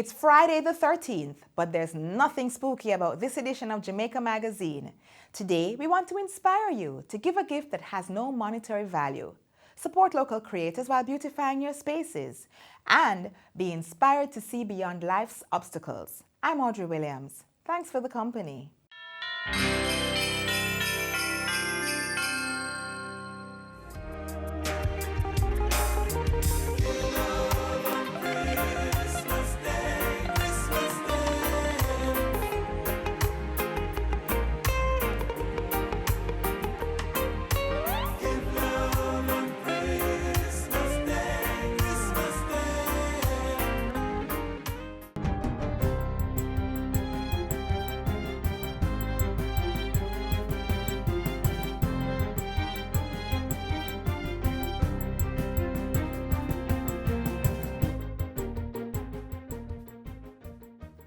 It's Friday the 13th, but there's nothing spooky about this edition of Jamaica Magazine. Today, we want to inspire you to give a gift that has no monetary value. Support local creators while beautifying your spaces. And be inspired to see beyond life's obstacles. I'm Audrey Williams. Thanks for the company.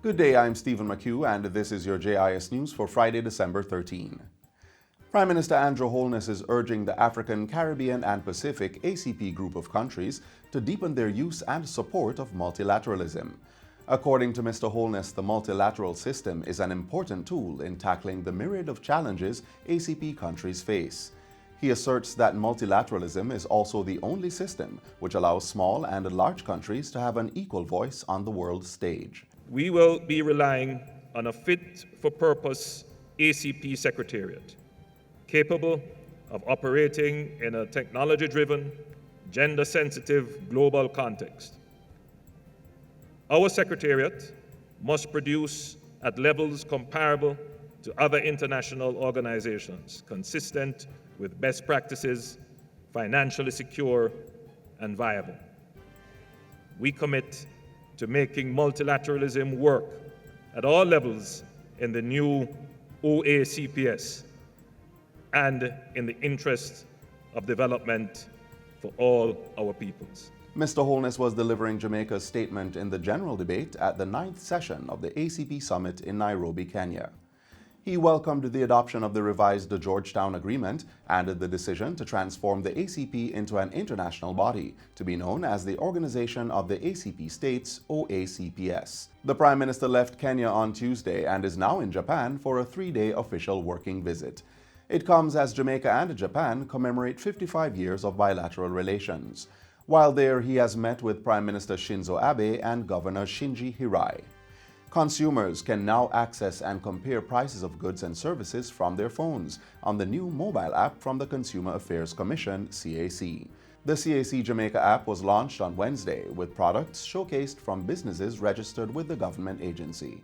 Good day, I'm Stephen McHugh, and this is your JIS News for Friday, December 13. Prime Minister Andrew Holness is urging the African, Caribbean and Pacific ACP group of countries to deepen their use and support of multilateralism. According to Mr. Holness, the multilateral system is an important tool in tackling the myriad of challenges ACP countries face. He asserts that multilateralism is also the only system which allows small and large countries to have an equal voice on the world stage. We will be relying on a fit-for-purpose ACP Secretariat, capable of operating in a technology-driven, gender-sensitive global context. Our Secretariat must produce at levels comparable to other international organizations, consistent with best practices, financially secure and viable. We commit to making multilateralism work at all levels in the new OACPS and in the interest of development for all our peoples. Mr. Holness was delivering Jamaica's statement in the general debate at the 9th session of the ACP Summit in Nairobi, Kenya. He welcomed the adoption of the revised Georgetown Agreement and the decision to transform the ACP into an international body to be known as the Organization of the ACP States, OACPS. The Prime Minister left Kenya on Tuesday and is now in Japan for a 3-day official working visit. It comes as Jamaica and Japan commemorate 55 years of bilateral relations. While there, he has met with Prime Minister Shinzo Abe and Governor Shinji Hirai. Consumers can now access and compare prices of goods and services from their phones on the new mobile app from the Consumer Affairs Commission, CAC. The CAC Jamaica app was launched on Wednesday with products showcased from businesses registered with the government agency.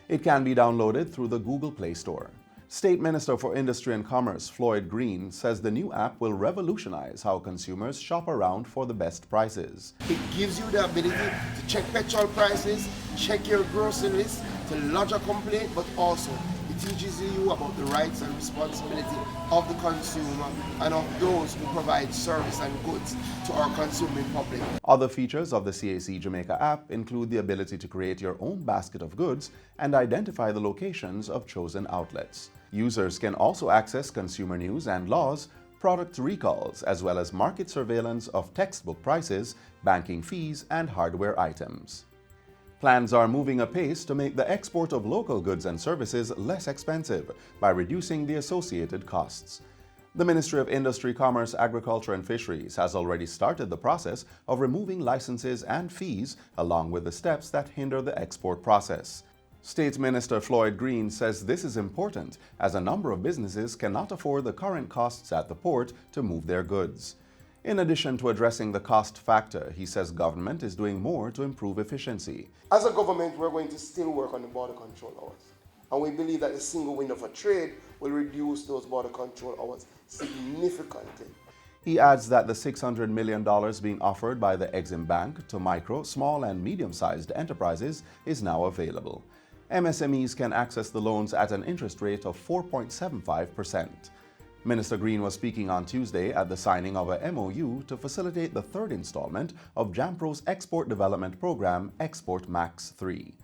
It can be downloaded through the Google Play Store. State Minister for Industry and Commerce Floyd Green says the new app will revolutionize how consumers shop around for the best prices. It gives you the ability to check petrol prices, check your grocery list, to lodge a complaint, but also it teaches you about the rights and responsibility of the consumer and of those who provide service and goods to our consuming public. Other features of the CAC Jamaica app include the ability to create your own basket of goods and identify the locations of chosen outlets. Users can also access consumer news and laws, product recalls, as well as market surveillance of textbook prices, banking fees, and hardware items. Plans are moving apace to make the export of local goods and services less expensive by reducing the associated costs. The Ministry of Industry, Commerce, Agriculture and Fisheries has already started the process of removing licenses and fees along with the steps that hinder the export process. State Minister Floyd Green says this is important as a number of businesses cannot afford the current costs at the port to move their goods. In addition to addressing the cost factor, he says government is doing more to improve efficiency. As a government, we're going to still work on the border control hours. And we believe that the single window for trade will reduce those border control hours significantly. He adds that the $600 million being offered by the Exim Bank to micro, small and medium-sized enterprises is now available. MSMEs can access the loans at an interest rate of 4.75%. Minister Green was speaking on Tuesday at the signing of a MOU to facilitate the third installment of JAMPRO's Export Development Program, Export Max 3.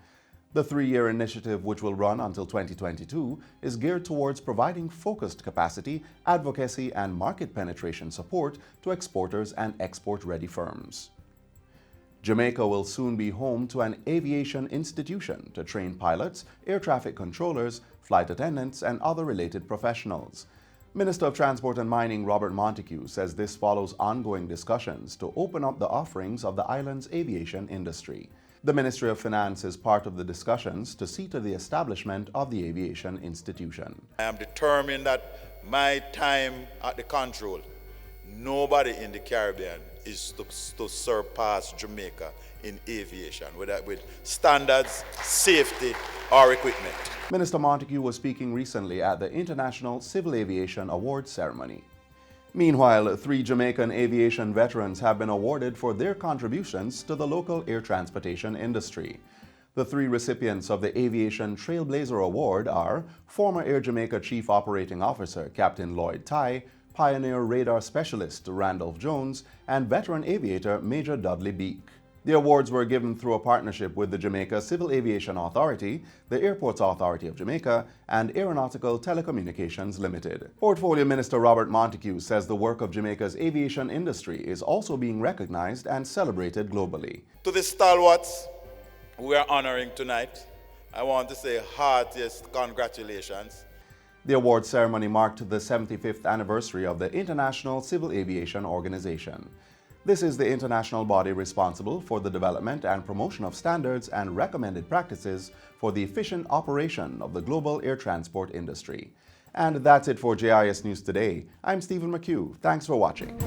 The 3-year initiative, which will run until 2022, is geared towards providing focused capacity, advocacy, and market penetration support to exporters and export-ready firms. Jamaica will soon be home to an aviation institution to train pilots, air traffic controllers, flight attendants, and other related professionals. Minister of Transport and Mining Robert Montego says this follows ongoing discussions to open up the offerings of the island's aviation industry. The Ministry of Finance is part of the discussions to see to the establishment of the aviation institution. I am determined that my time at the control, nobody in the Caribbean is to surpass Jamaica in aviation, whether with standards, safety, or equipment. Minister Montego was speaking recently at the International Civil Aviation Awards ceremony. Meanwhile, 3 Jamaican aviation veterans have been awarded for their contributions to the local air transportation industry. The 3 recipients of the Aviation Trailblazer Award are former Air Jamaica Chief Operating Officer Captain Lloyd Tai, Pioneer Radar Specialist Randolph Jones, and veteran aviator Major Dudley Beek. The awards were given through a partnership with the Jamaica Civil Aviation Authority, the Airports Authority of Jamaica, and Aeronautical Telecommunications Limited. Portfolio Minister Robert Montego says the work of Jamaica's aviation industry is also being recognized and celebrated globally. To the stalwarts we are honoring tonight, I want to say heartiest congratulations. The award ceremony marked the 75th anniversary of the International Civil Aviation Organization. This is the international body responsible for the development and promotion of standards and recommended practices for the efficient operation of the global air transport industry. And that's it for JIS News Today. I'm Stephen McHugh. Thanks for watching.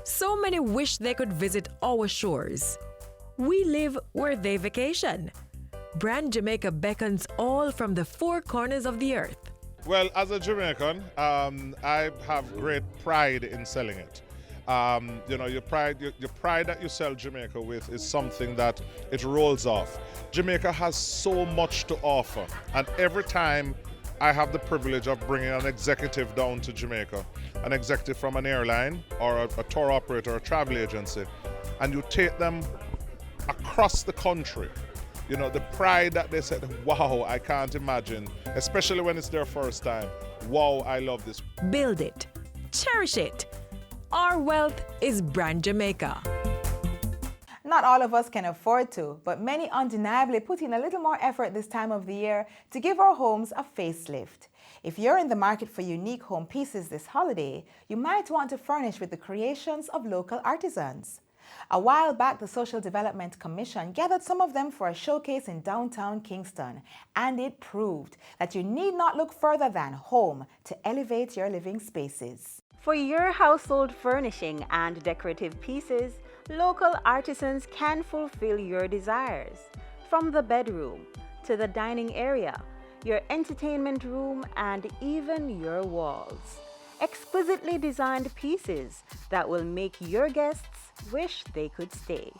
So many wish they could visit our shores. We live where they vacation. Brand Jamaica beckons all from the 4 corners of the earth. Well, as a Jamaican, I have great pride in selling it. Your pride that you sell Jamaica with is something that it rolls off. Jamaica has so much to offer, and every time I have the privilege of bringing an executive down to Jamaica, an executive from an airline or a tour operator or a travel agency, and you take them across the country, the pride that they said, wow, I can't imagine, especially when it's their first time. Wow, I love this. Build it. Cherish it. Our wealth is Brand Jamaica. Not all of us can afford to, but many undeniably put in a little more effort this time of the year to give our homes a facelift. If you're in the market for unique home pieces this holiday, you might want to furnish with the creations of local artisans. A while back, the Social Development Commission gathered some of them for a showcase in downtown Kingston, and it proved that you need not look further than home to elevate your living spaces. For your household furnishing and decorative pieces, local artisans can fulfill your desires. From the bedroom to the dining area, your entertainment room, and even your walls. Exquisitely designed pieces that will make your guests wish they could stay.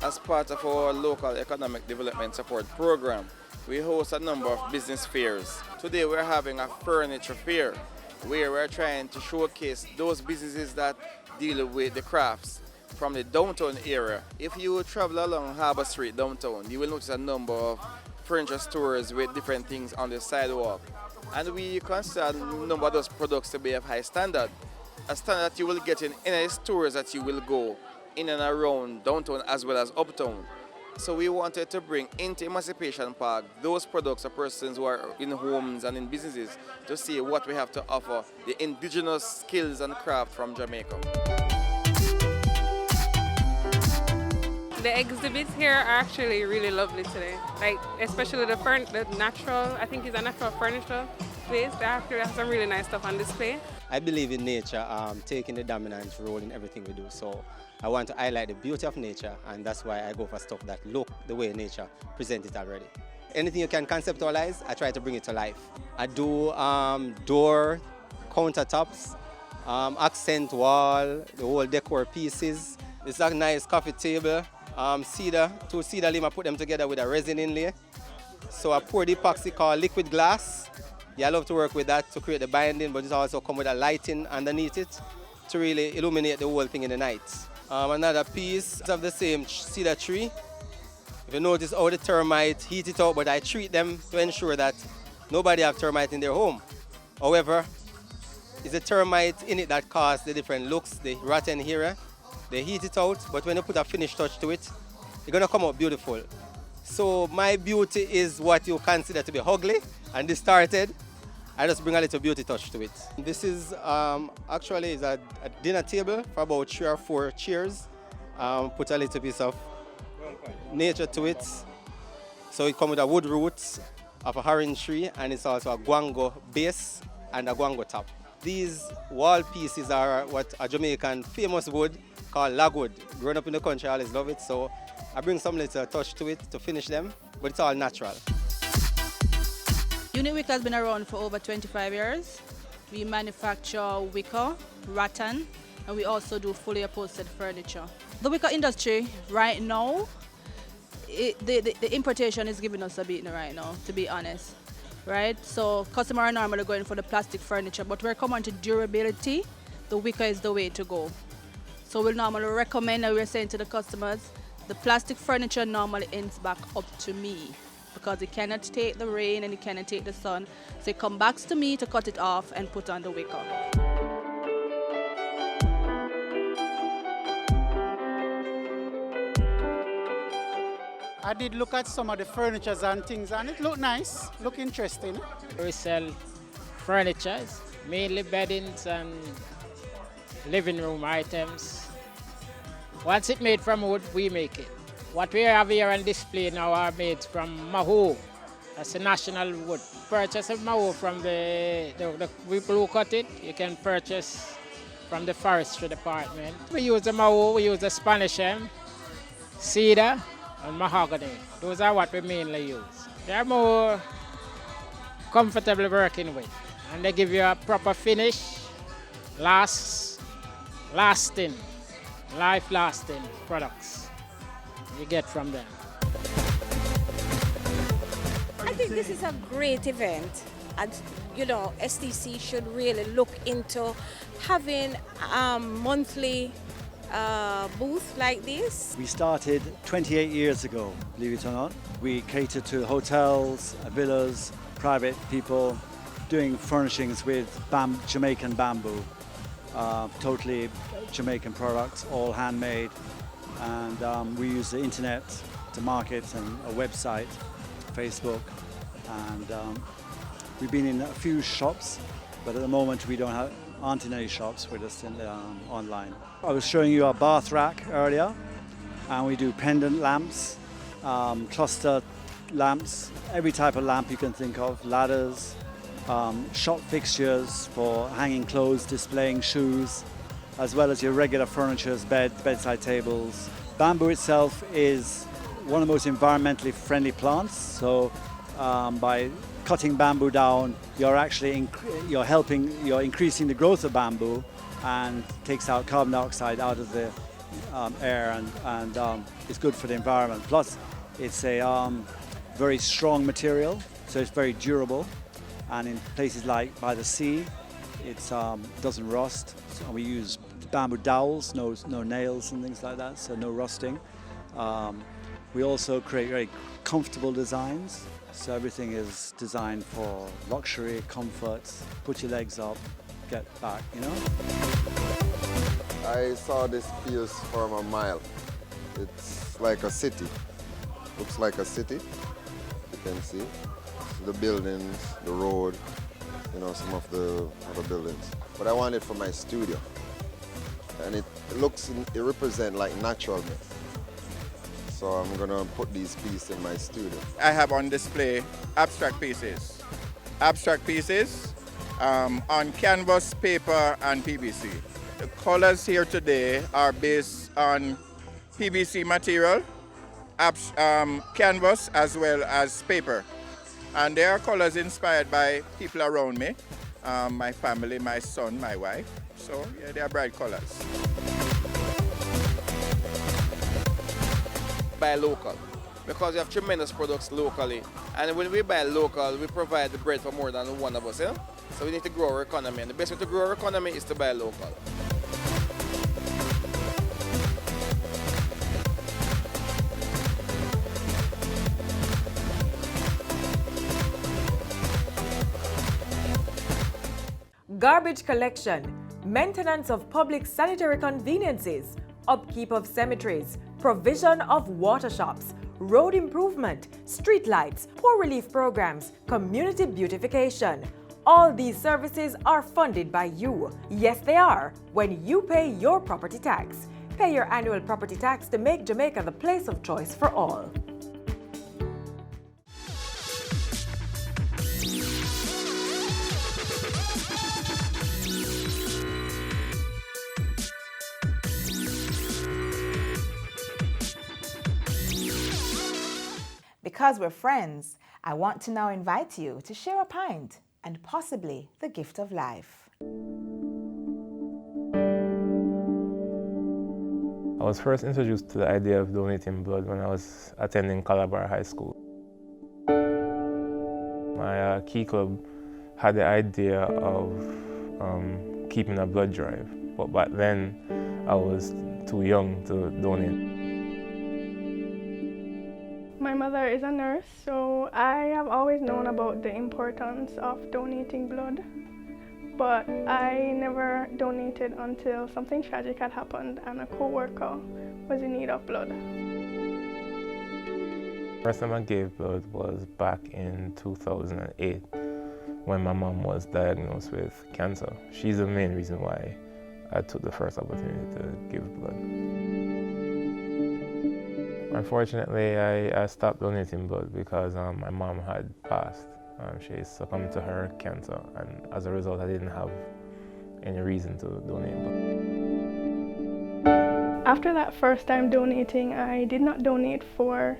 As part of our local economic development support program, we host a number of business fairs. Today we're having a furniture fair where we're trying to showcase those businesses that deal with the crafts from the downtown area. If you travel along Harbour Street downtown, you will notice a number of furniture stores with different things on the sidewalk. And we consider a number of those products to be of high standard. A standard that you will get in any stores that you will go in and around downtown as well as uptown. So we wanted to bring into Emancipation Park those products of persons who are in homes and in businesses to see what we have to offer, the indigenous skills and craft from Jamaica. The exhibits here are actually really lovely today. Like, especially the natural, I think it's a natural furniture place. They actually have some really nice stuff on display. I believe in nature taking the dominant role in everything we do. So I want to highlight the beauty of nature, and that's why I go for stuff that look the way nature presents it already. Anything you can conceptualize, I try to bring it to life. I do door, countertops, accent wall, the whole decor pieces. It's a nice coffee table, two cedar limb, I put them together with a resin inlay. So I pour the epoxy called liquid glass, Yeah, I love to work with that to create the binding, but it also come with a lighting underneath it to really illuminate the whole thing in the night. Another piece of the same cedar tree. If you notice how the termite heat it out, but I treat them to ensure that nobody have termite in their home. However, it's the termite in it that causes the different looks, the rotten here. They heat it out, but when you put a finished touch to it, it's gonna come out beautiful. So my beauty is what you consider to be ugly and distorted. I just bring a little beauty touch to it. This is actually is a dinner table for about 3 or 4 chairs. Put a little piece of nature to it. So it comes with a wood roots of a orange tree, and it's also a guango base and a guango top. These wall pieces are what a Jamaican famous wood called logwood. Growing up in the country, I always love it, so I bring some little touch to it to finish them, but it's all natural. Unit Wicker has been around for over 25 years. We manufacture wicker, rattan, and we also do fully upholstered furniture. The wicker industry right now, the importation is giving us a beating right now, to be honest. Right? So customers are normally going for the plastic furniture, but we're coming to durability. The wicker is the way to go. So we'll normally recommend, and we're saying to the customers, the plastic furniture normally ends back up to me because it cannot take the rain and it cannot take the sun. So it comes back to me to cut it off and put on the wicker. I did look at some of the furniture and things, and it looked nice, looked interesting. We sell furniture, mainly beddings and living room items. Once it's made from wood, we make it. What we have here on display now are made from maho. That's a national wood. Purchase of maho from the people who cut it. You can purchase from the forestry department. We use the maho, we use the Spanish elm, cedar, and mahogany. Those are what we mainly use. They're more comfortable working with, and they give you a proper finish, lasting, life-lasting products you get from them. I think this is a great event, and you know, STC should really look into having monthly booth like this. We started 28 years ago, believe it or not. We cater to hotels, villas, private people, doing furnishings with Jamaican bamboo, totally Jamaican products, all handmade. And we use the internet to market and a website, Facebook. And we've been in a few shops, but at the moment we aren't in any shops, we're just in online. I was showing you our bath rack earlier, and we do pendant lamps, cluster lamps, every type of lamp you can think of, ladders, shop fixtures for hanging clothes, displaying shoes, as well as your regular furnitures, bedside tables. Bamboo itself is one of the most environmentally friendly plants, so by cutting bamboo down, you're actually you're increasing the growth of bamboo and takes out carbon dioxide out of the air, and it's good for the environment. Plus, it's a very strong material, so it's very durable, and in places like by the sea, it doesn't rust. So we use bamboo dowels, no nails and things like that, so no rusting. We also create very comfortable designs. So everything is designed for luxury, comfort, put your legs up, get back, you know? I saw this place from a mile. It's like a city. Looks like a city, you can see. The buildings, the road, you know, some of the other buildings. But I want it for my studio. And it represents like naturalness. So I'm gonna put these pieces in my studio. I have on display abstract pieces. Abstract pieces on canvas, paper, and PVC. The colors here today are based on PVC material, canvas, as well as paper. And they are colors inspired by people around me, my family, my son, my wife. So yeah, they are bright colors. Buy local, because we have tremendous products locally, And when we buy local, we provide the bread for more than one of us. Yeah? So we need to grow our economy. And the best way to grow our economy is to buy local. Garbage collection, maintenance of public sanitary conveniences, upkeep of cemeteries, provision of water shops, road improvement, street lights, poor relief programs, community beautification. All these services are funded by you. Yes, they are, when you pay your property tax. Pay your annual property tax to make Jamaica the place of choice for all. Because we're friends, I want to now invite you to share a pint and possibly the gift of life. I was first introduced to the idea of donating blood when I was attending Calabar High School. My Key Club had the idea of keeping a blood drive, but back then I was too young to donate. My mother is a nurse, so I have always known about the importance of donating blood, but I never donated until something tragic had happened and a co-worker was in need of blood. First time I gave blood was back in 2008 when my mom was diagnosed with cancer. She's the main reason why I took the first opportunity to give blood. Unfortunately, I stopped donating blood because my mom had passed. She succumbed to her cancer, and as a result, I didn't have any reason to donate blood. After that first time donating, I did not donate for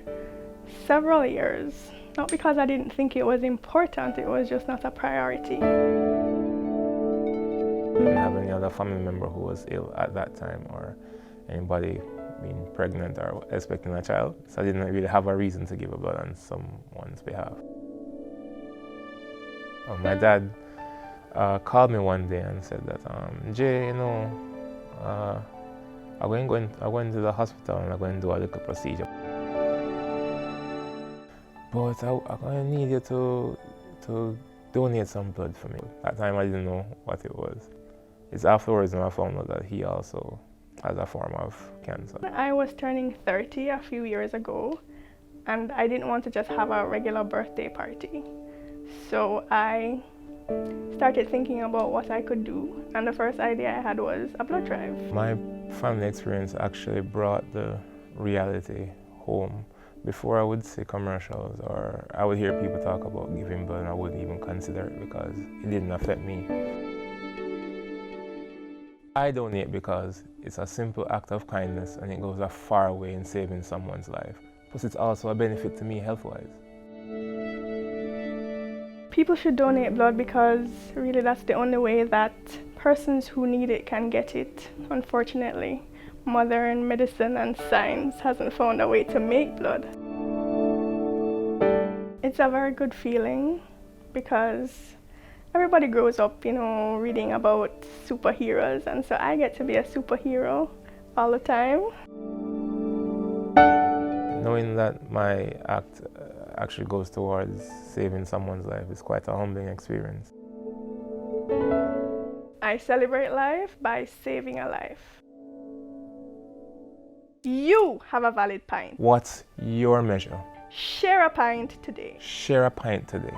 several years. Not because I didn't think it was important, it was just not a priority. I didn't have any other family member who was ill at that time, or anybody being pregnant or expecting a child, so I didn't really have a reason to give a blood on someone's behalf. My dad called me one day and said that, Jay, you know, I'm going to the hospital and I'm going to do a little procedure. But I'm going to need you to donate some blood for me. At that time I didn't know what it was. It's afterwards when I found out that he also has a form of cancer. I was turning 30 a few years ago, and I didn't want to just have a regular birthday party. So I started thinking about what I could do, and the first idea I had was a blood drive. My family experience actually brought the reality home. Before I would see commercials or I would hear people talk about giving blood, and I wouldn't even consider it because it didn't affect me. I donate because it's a simple act of kindness and it goes a far way in saving someone's life. Plus it's also a benefit to me health-wise. People should donate blood because really that's the only way that persons who need it can get it. Unfortunately, modern medicine and science hasn't found a way to make blood. It's a very good feeling because everybody grows up, you know, reading about superheroes, and so I get to be a superhero all the time. Knowing that my act actually goes towards saving someone's life is quite a humbling experience. I celebrate life by saving a life. You have a valid pint. What's your measure? Share a pint today. Share a pint today.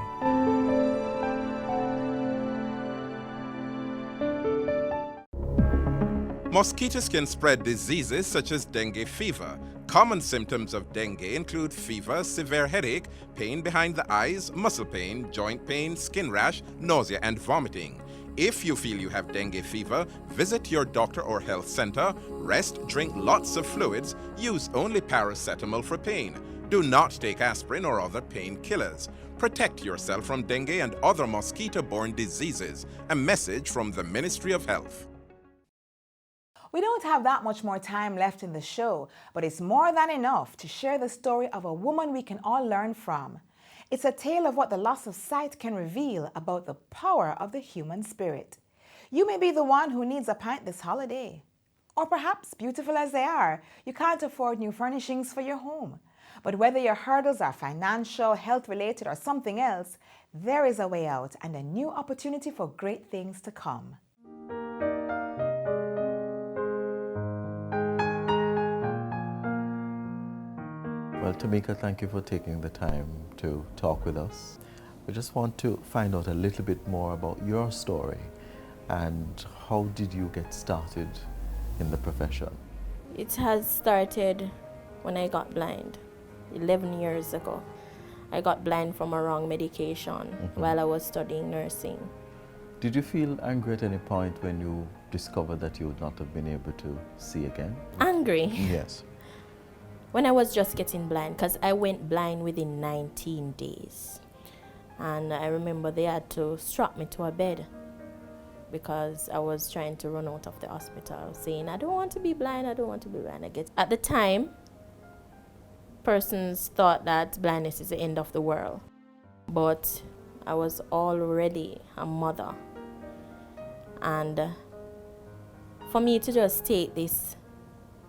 Mosquitoes can spread diseases such as dengue fever. Common symptoms of dengue include fever, severe headache, pain behind the eyes, muscle pain, joint pain, skin rash, nausea, and vomiting. If you feel you have dengue fever, visit your doctor or health center, rest, drink lots of fluids, use only paracetamol for pain. Do not take aspirin or other painkillers. Protect yourself from dengue and other mosquito-borne diseases. A message from the Ministry of Health. We don't have that much more time left in the show, but it's more than enough to share the story of a woman we can all learn from. It's a tale of what the loss of sight can reveal about the power of the human spirit. You may be the one who needs a pint this holiday. Or perhaps, beautiful as they are, you can't afford new furnishings for your home. But whether your hurdles are financial, health-related, or something else, there is a way out and a new opportunity for great things to come. Well, Tamika, thank you for taking the time to talk with us. We just want to find out a little bit more about your story and how did you get started in the profession? It has started when I got blind, 11 years ago. I got blind from a wrong medication while I was studying nursing. Did you feel angry at any point when you discovered that you would not have been able to see again? Angry? Yes. When I was just getting blind, because I went blind within 19 days. And I remember they had to strap me to a bed because I was trying to run out of the hospital saying, I don't want to be blind, I don't want to be blind. At the time, persons thought that blindness is the end of the world. But I was already a mother. And for me to just take this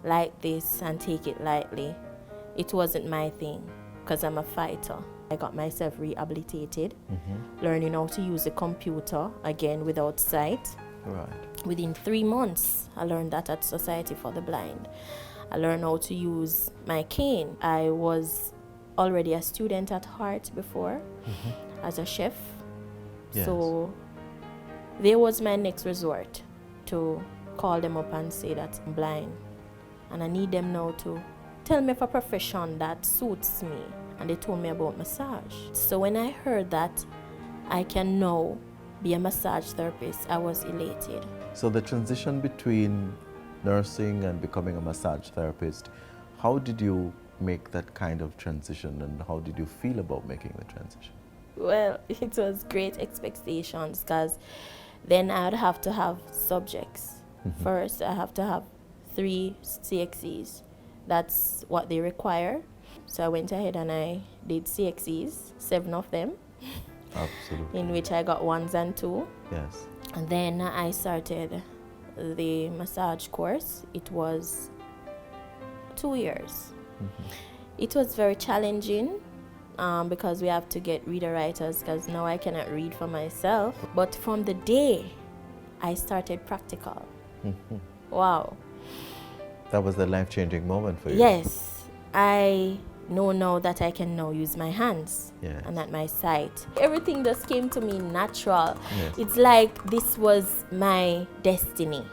like this and take it lightly, it wasn't my thing because I'm a fighter. I got myself rehabilitated, learning how to use a computer again without sight. Right. Within 3 months, I learned that at Society for the Blind. I learned how to use my cane. I was already a student at heart before as a chef. Yes. So there was my next resort to call them up and say that I'm blind. And I need them now to tell me of a profession that suits me. And they told me about massage. So when I heard that I can now be a massage therapist, I was elated. So the transition between nursing and becoming a massage therapist, how did you make that kind of transition and how did you feel about making the transition? Well, it was great expectations because then I'd have to have subjects. First, I have to have 3 CXEs. That's what they require. So I went ahead and I did CXEs, 7 of them. Absolutely. In which I got 1s and 2. Yes. And then I started the massage course. It was 2 years. It was very challenging because we have to get reader writers because now I cannot read for myself. But from the day I started practical, wow. That was the life-changing moment for you. Yes. I know now that I can now use my hands and at my sight. Everything just came to me natural. Yes. It's like this was my destiny.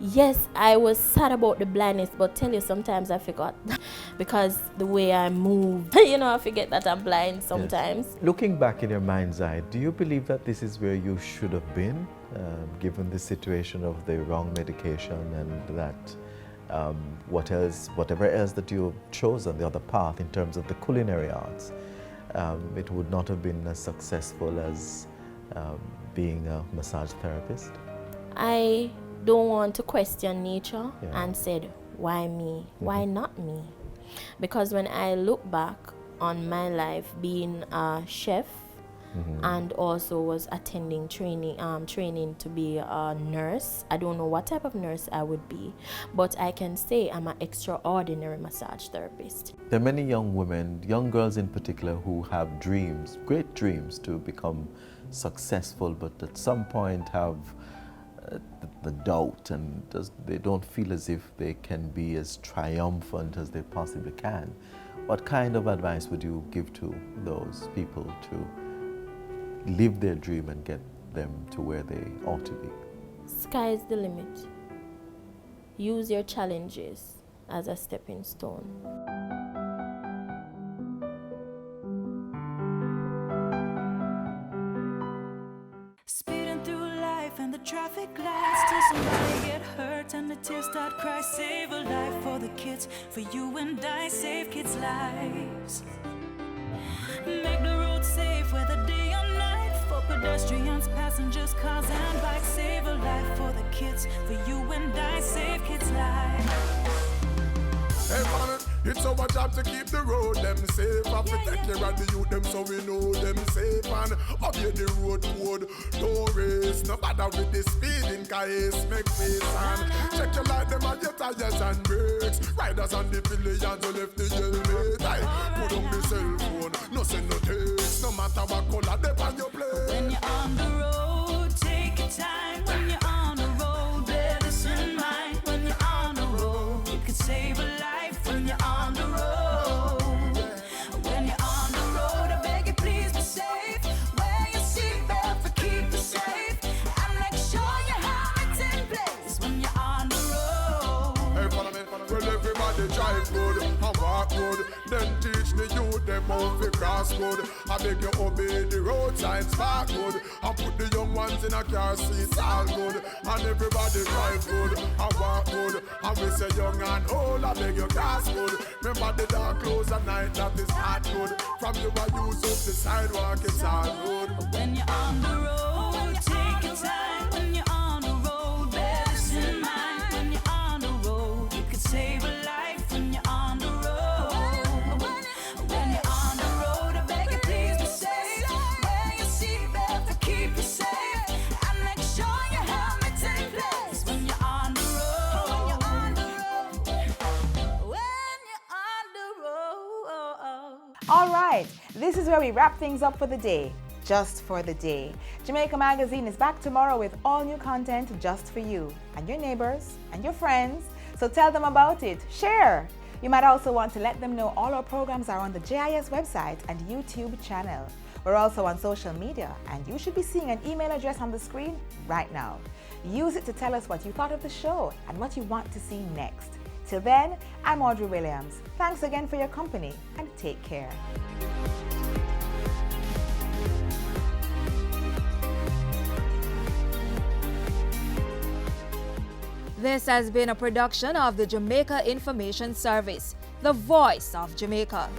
Yes, I was sad about the blindness, but tell you, sometimes I forgot because the way I move, I forget that I'm blind sometimes. Yes. Looking back in your mind's eye, do you believe that this is where you should have been, given the situation of the wrong medication and that whatever else that you chose on the other path in terms of the culinary arts, it would not have been as successful as being a massage therapist? I don't want to question nature and said, why me? Why not me? Because when I look back on my life being a chef and also was attending training to be a nurse, I don't know what type of nurse I would be, but I can say I'm an extraordinary massage therapist. There are many young women, young girls in particular, who have dreams, great dreams to become successful, but at some point have the doubt and they don't feel as if they can be as triumphant as they possibly can. What kind of advice would you give to those people to live their dream and get them to where they ought to be? Sky's the limit. Use your challenges as a stepping stone. And the traffic lights till somebody get hurt and the tears start cry. Save a life for the kids, for you and I. Save kids' lives. Make the road safe whether day or night, for pedestrians, passengers, cars and bikes. Save a life for the kids, for you and I. Save kids' lives. Hey, It's our job to keep the road them safe. Have to take care of the youth them so we know them safe. And obey the road code. Don't race, no bother with the speeding case. Make face and check your light them on your tires and brakes. Riders on the pillions who left the helmet. Put on the cell phone, no send no text. No matter what color they on your plate. When you're on the road, take your time. When you're on the road, bear this in mind. When you're on the road, you could save a life. When you're on the road, when you're on the road, I beg you please be safe. Wear your seatbelt for keep you safe, and make sure your helmet's in place when you're on the road. Hey, follow me. Well, everybody drive good and walk good. Then teach the youth them how to cross good. I beg you obey the road signs, park good. And put the young ones in a car seats, all good. And everybody drive good and walk good. And we say young and old, I beg you cross good. Remember the dark clothes at night, that is not good. From you I use up the sidewalk, it's all good. When you're on the road, take your time. When you're on the road, bear this in mind. When you're on the road, you could save a life. When you're on the road, when you're on the road, I beg you please be safe. Wear your seatbelt to keep you safe, and make sure your helmet's in place when you're on the road. When you're on the road, when you're on the road. All right, this is where we wrap things up for the day. Just for the day. Jamaica Magazine is back tomorrow with all new content just for you and your neighbors and your friends. So tell them about it. Share. You might also want to let them know all our programs are on the JIS website and YouTube channel. We're also on social media, and you should be seeing an email address on the screen right now. Use it to tell us what you thought of the show and what you want to see next. Till then, I'm Audrey Williams. Thanks again for your company, and take care. This has been a production of the Jamaica Information Service, the voice of Jamaica.